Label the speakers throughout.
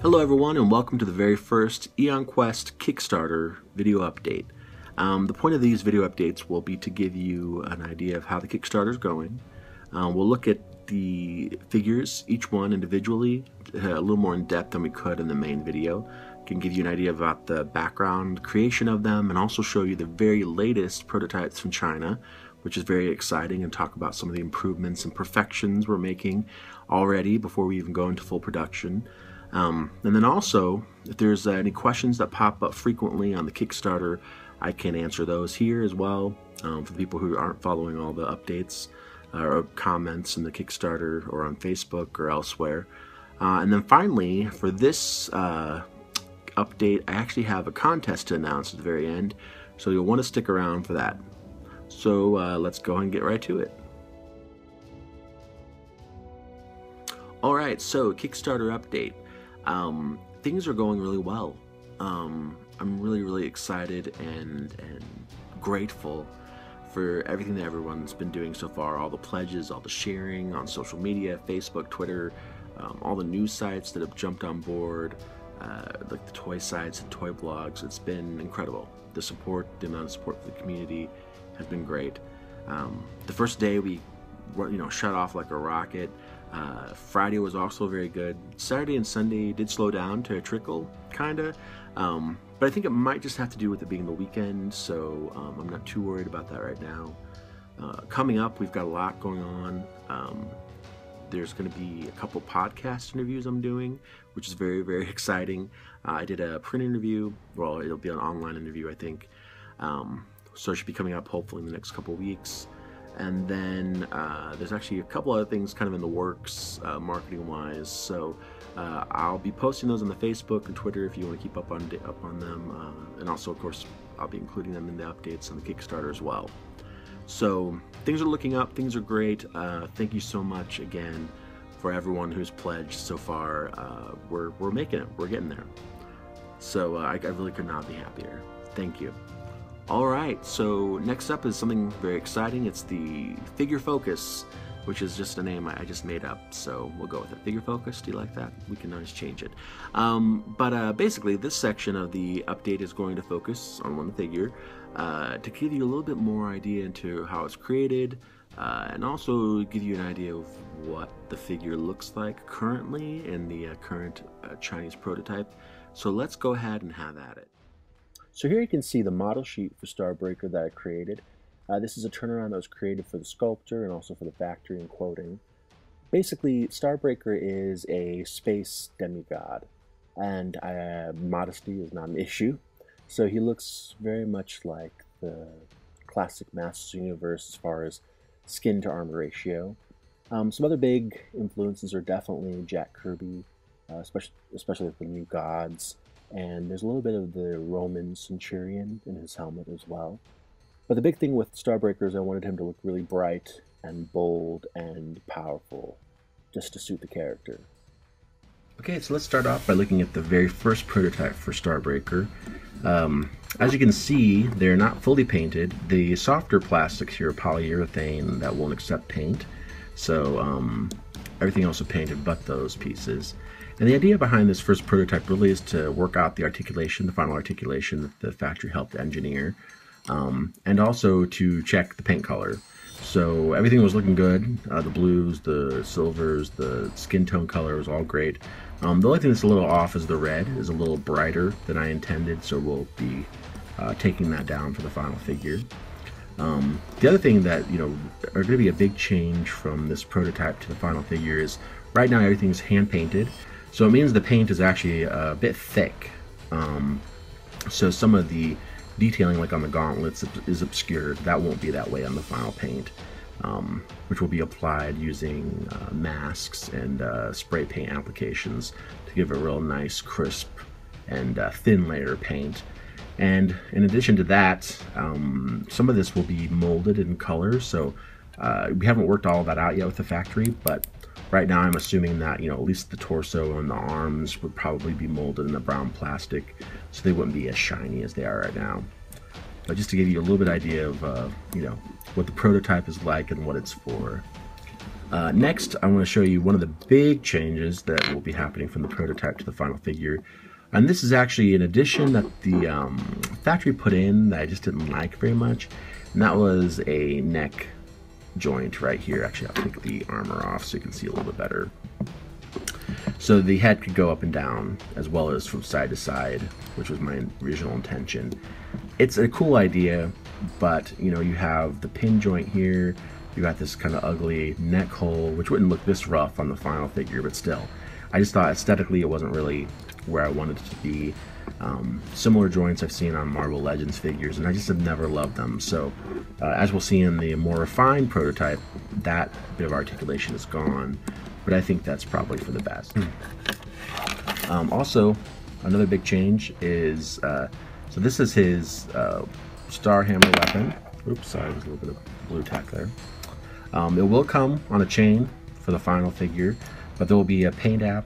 Speaker 1: Hello everyone and welcome to the very first Eon Quest Kickstarter video update. The point of these video updates will be to give you an idea of how the Kickstarter is going. We'll look at the figures, each one individually, a little more in depth than we could in the main video. Can give you an idea about the background, creation of them, and also show you the very latest prototypes from China, which is very exciting, and talk about some of the improvements and perfections we're making already before we even go into full production. And then also, if there's any questions that pop up frequently on the Kickstarter, I can answer those here as well for the people who aren't following all the updates or comments in the Kickstarter or on Facebook or elsewhere. And then finally, for this update, I actually have a contest to announce at the very end, so you'll want to stick around for that. So let's go and get right to it. Alright, so Kickstarter update. Things are going really well. I'm really excited and grateful for everything that everyone's been doing so far, all the pledges, all the sharing on social media, Facebook, Twitter, all the news sites that have jumped on board, like the toy sites and toy blogs. It's been incredible. The support, the amount of support for the community has been great. The first day we shut off like a rocket. Friday was also very good. Saturday and Sunday did slow down to a trickle, kinda. But I think it might just have to do with it being the weekend, so I'm not too worried about that right now. Coming up, we've got a lot going on. There's going to be a couple podcast interviews I'm doing, which is very exciting. I did a print interview. Well, it'll be an online interview, I think. So it should be coming up hopefully in the next couple weeks. And then there's actually a couple other things kind of in the works, marketing-wise. So I'll be posting those on the Facebook and Twitter if you want to keep up on them. And also, of course, I'll be including them in the updates on the Kickstarter as well. So things are looking up. Things are great. Thank you so much again for everyone who's pledged so far. We're making it. We're getting there. So I really could not be happier. Thank you. Alright, so next up is something very exciting. It's the Figure Focus, which is just a name I just made up, so we'll go with it. Figure Focus, do you like that? We can always change it. But basically, this section of the update is going to focus on one figure to give you a little bit more idea into how it's created, and also give you an idea of what the figure looks like currently in the current Chinese prototype. So let's go ahead and have at it. So here you can see the model sheet for Starbreaker that I created. This is a turnaround that was created for the sculptor and also for the factory and quoting. Basically, Starbreaker is a space demigod, and modesty is not an issue. So he looks very much like the classic Masters Universe as far as skin to armor ratio. Some other big influences are definitely Jack Kirby, especially with the New Gods. And there's a little bit of the Roman centurion in his helmet as well. But the big thing with Starbreaker is I wanted him to look really bright and bold and powerful, just to suit the character. Okay, so let's start off by looking at the very first prototype for Starbreaker. As you can see, they're not fully painted. The softer plastics here are polyurethane that won't accept paint. So everything else is painted but those pieces. And the idea behind this first prototype really is to work out the articulation, the final articulation that the factory helped engineer, and also to check the paint color. So everything was looking good. The blues, the silvers, the skin tone color was all great. The only thing that's a little off is the red is a little brighter than I intended, so we'll be taking that down for the final figure. The other thing that are going to be a big change from this prototype to the final figure is right now everything's hand painted. So it means the paint is actually a bit thick. So some of the detailing, like on the gauntlets, is obscured. That won't be that way on the final paint, which will be applied using masks and spray paint applications to give a real nice, crisp, and thin layer of paint. And in addition to that, some of this will be molded in color. So we haven't worked all of that out yet with the factory, but right now I'm assuming that at least the torso and the arms would probably be molded in the brown plastic, so they wouldn't be as shiny as they are right now. But just to give you a little bit idea of what the prototype is like and what it's for. Next, I want to show you one of the big changes that will be happening from the prototype to the final figure. And this is actually an addition that the factory put in that I just didn't like very much. And that was a neck joint right here. Actually, I'll take the armor off so you can see a little bit better. So the head could go up and down as well as from side to side, which was my original intention. It's a cool idea, but you know, you have the pin joint here. You got this kind of ugly neck hole, which wouldn't look this rough on the final figure, but still. I just thought aesthetically it wasn't really where I wanted it to be. Similar joints I've seen on Marvel Legends figures, and I just have never loved them. So, as we'll see in the more refined prototype, that bit of articulation is gone, but I think that's probably for the best. Also, another big change is, so this is his Star Hammer weapon. Oops, sorry, there's a little bit of blue tack there. It will come on a chain for the final figure, but there will be a paint app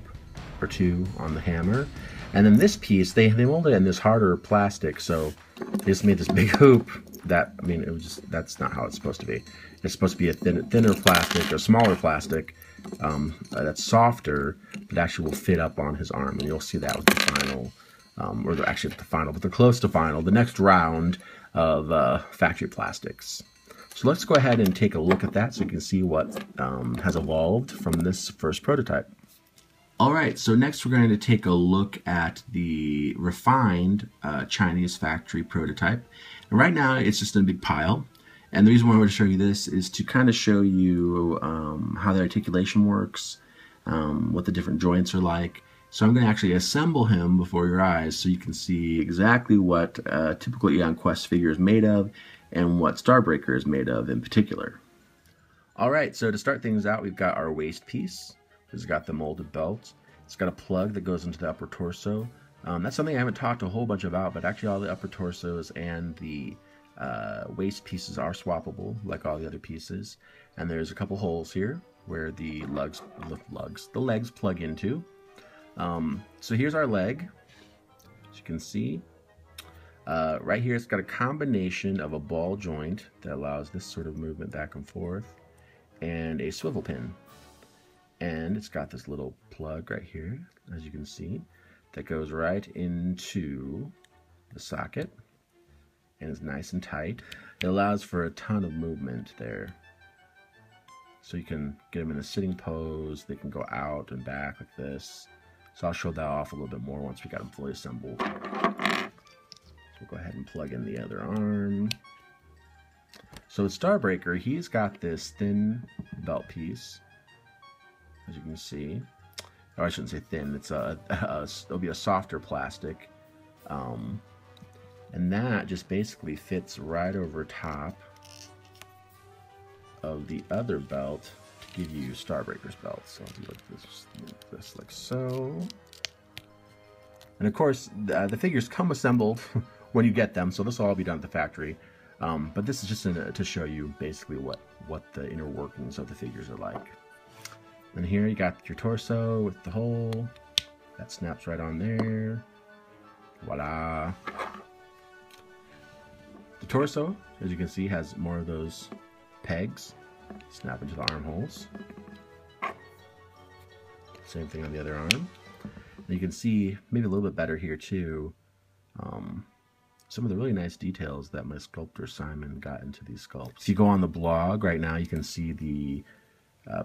Speaker 1: or two on the hammer. And then this piece, they molded it in this harder plastic, so they just made this big hoop that, I mean, it was just, that's not how it's supposed to be. It's supposed to be a thinner plastic, or smaller plastic, that's softer, but actually will fit up on his arm, and you'll see that with the final, or they're actually at the final, but they're close to final, the next round of factory plastics. So let's go ahead and take a look at that so you can see what has evolved from this first prototype. Alright, so next we're going to take a look at the refined Chinese factory prototype. And right now it's just in a big pile. And the reason why I want to show you this is to kind of show you how the articulation works, what the different joints are like. So I'm going to actually assemble him before your eyes so you can see exactly what a typical Eon Quest figure is made of and what Starbreaker is made of in particular. Alright, so to start things out, we've got our waist piece. It's got the molded belt. It's got a plug that goes into the upper torso. That's something I haven't talked a whole bunch about, but actually all the upper torsos and the waist pieces are swappable, like all the other pieces. And there's a couple holes here where the legs plug into. So here's our leg, as you can see. Right here, it's got a combination of a ball joint that allows this sort of movement back and forth, and a swivel pin. And it's got this little plug right here, as you can see, that goes right into the socket and is nice and tight. It allows for a ton of movement there. So you can get them in a sitting pose, they can go out and back like this. So I'll show that off a little bit more once we got them fully assembled. So we'll go ahead and plug in the other arm. So with Starbreaker, he's got this thin belt piece, as you can see. Or I shouldn't say thin, it's it'll be a softer plastic. And that just basically fits right over top of the other belt to give you Starbreaker's belt. So if you look at this like so. And of course, the figures come assembled when you get them, so this will all be done at the factory. But this is just to show you basically what the inner workings of the figures are like. And here you got your torso with the hole that snaps right on there. Voila. The torso, as you can see, has more of those pegs snap into the armholes. Same thing on the other arm. And you can see maybe a little bit better here too, some of the really nice details that my sculptor Simon got into these sculpts. If you go on the blog right now, you can see the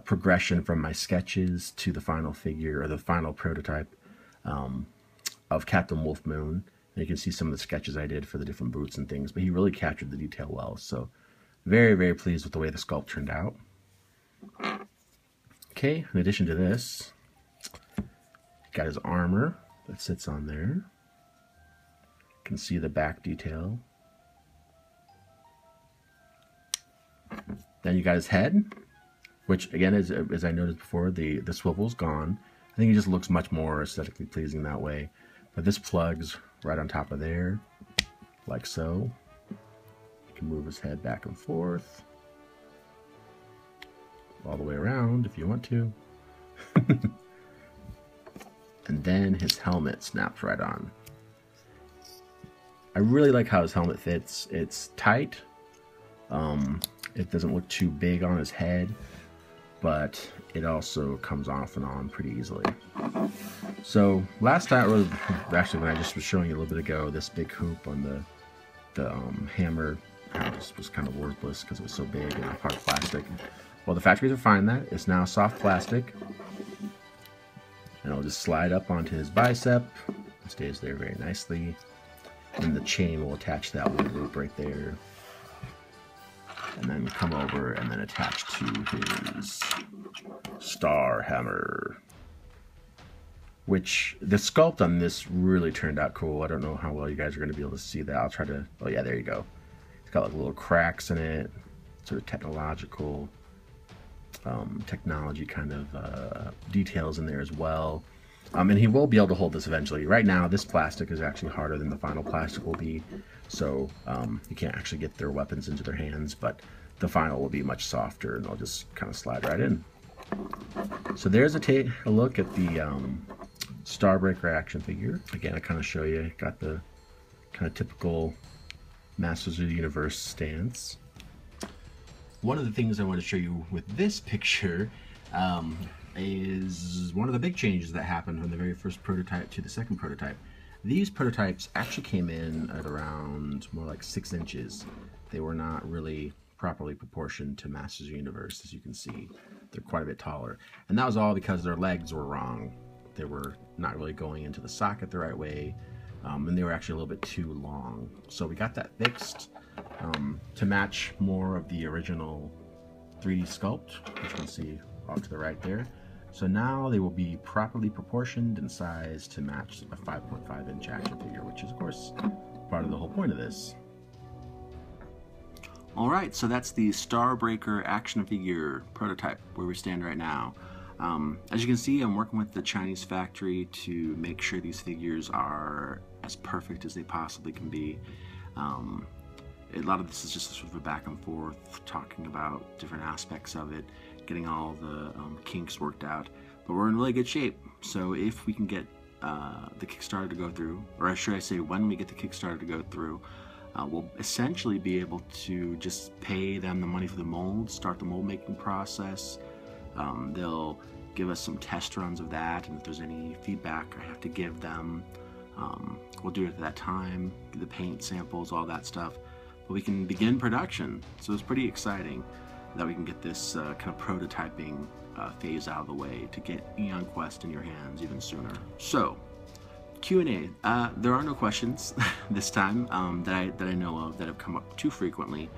Speaker 1: progression from my sketches to the final figure, or the final prototype of Captain Wolf Moon. And you can see some of the sketches I did for the different boots and things, but he really captured the detail well. So very, very pleased with the way the sculpt turned out. Okay, in addition to this, got his armor that sits on there. You can see the back detail. Then you got his head, which again, as I noticed before, the swivel's gone. I think it just looks much more aesthetically pleasing that way. But this plugs right on top of there, like so. You can move his head back and forth, all the way around if you want to. And then his helmet snaps right on. I really like how his helmet fits. It's tight. It doesn't look too big on his head. but it also comes off and on pretty easily. So last time, or actually when I just was showing you a little bit ago, this big hoop on the hammer just was kind of worthless because it was so big and hard plastic. Well, the factories are fine that. It's now soft plastic. And it'll just slide up onto his bicep. It stays there very nicely. And the chain will attach to that little loop right there. And then come over and then attach to his star hammer. Which, the sculpt on this really turned out cool. I don't know how well you guys are going to be able to see that. I'll try to, oh yeah, there you go. It's got like little cracks in it. Sort of technological, technology kind of details in there as well. And he will be able to hold this eventually. Right now, this plastic is actually harder than the final plastic will be. So you can't actually get their weapons into their hands, but the final will be much softer and they'll just kind of slide right in. So there's a look at the Starbreaker action figure. Again, I kind of show you, got the kind of typical Masters of the Universe stance. One of the things I want to show you with this picture is one of the big changes that happened from the very first prototype to the second prototype. These prototypes actually came in at around more like 6 inches. They were not really properly proportioned to Masters of the Universe, as you can see. They're quite a bit taller. And that was all because their legs were wrong. They were not really going into the socket the right way, and they were actually a little bit too long. So we got that fixed to match more of the original 3D sculpt, which you can see off to the right there. So now they will be properly proportioned and sized to match a 5.5 inch action figure, which is of course part of the whole point of this. Alright, so that's the Starbreaker action figure prototype where we stand right now. As you can see, I'm working with the Chinese factory to make sure these figures are as perfect as they possibly can be. A lot of this is just sort of a back and forth, talking about different aspects of it, getting all the kinks worked out. But we're in really good shape, so if we can get the Kickstarter to go through, or should I say when we get the Kickstarter to go through, we'll essentially be able to just pay them the money for the mold, start the mold making process. They'll give us some test runs of that, and if there's any feedback I have to give them, we'll do it at that time, the paint samples, all that stuff. But we can begin production, so it's pretty exciting that we can get this kind of prototyping phase out of the way to get Eon Quest in your hands even sooner. So, Q&A. There are no questions this time that I know of that have come up too frequently.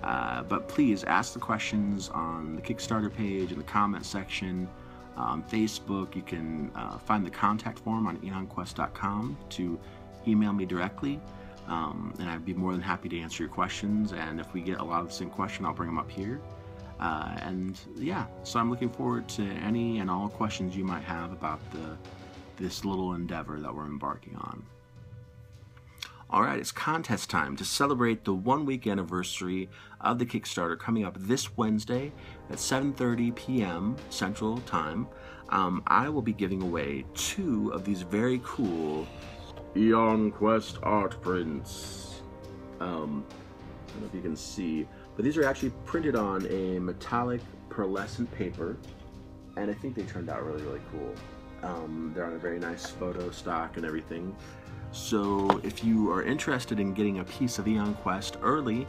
Speaker 1: But please ask the questions on the Kickstarter page, in the comment section, on Facebook. You can find the contact form on eonquest.com to email me directly, and I'd be more than happy to answer your questions. And if we get a lot of the same question, I'll bring them up here. And yeah, so I'm looking forward to any and all questions you might have about this little endeavor that we're embarking on. Alright, it's contest time to celebrate the 1-week anniversary of the Kickstarter coming up this Wednesday at 7:30 p.m. Central Time. I will be giving away 2 of these very cool Eon Quest art prints. I don't know if you can see, but these are actually printed on a metallic pearlescent paper, and I think they turned out really, really cool. They're on a very nice photo stock and everything. So if you are interested in getting a piece of Eon Quest early,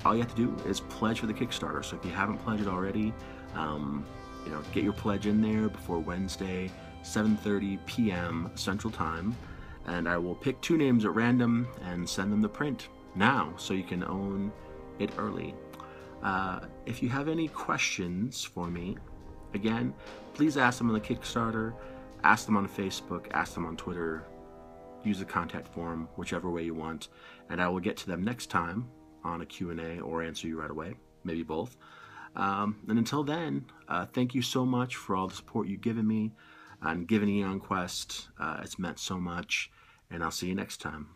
Speaker 1: all you have to do is pledge for the Kickstarter. So if you haven't pledged already, get your pledge in there before Wednesday, 7:30 p.m. Central Time, and I will pick 2 names at random and send them the print now so you can own it early. If you have any questions for me, again, please ask them on the Kickstarter, ask them on Facebook, ask them on Twitter, use the contact form, whichever way you want, and I will get to them next time on a Q&A or answer you right away, maybe both. And until then, thank you so much for all the support you've given me and given Eon Quest. It's meant so much, and I'll see you next time.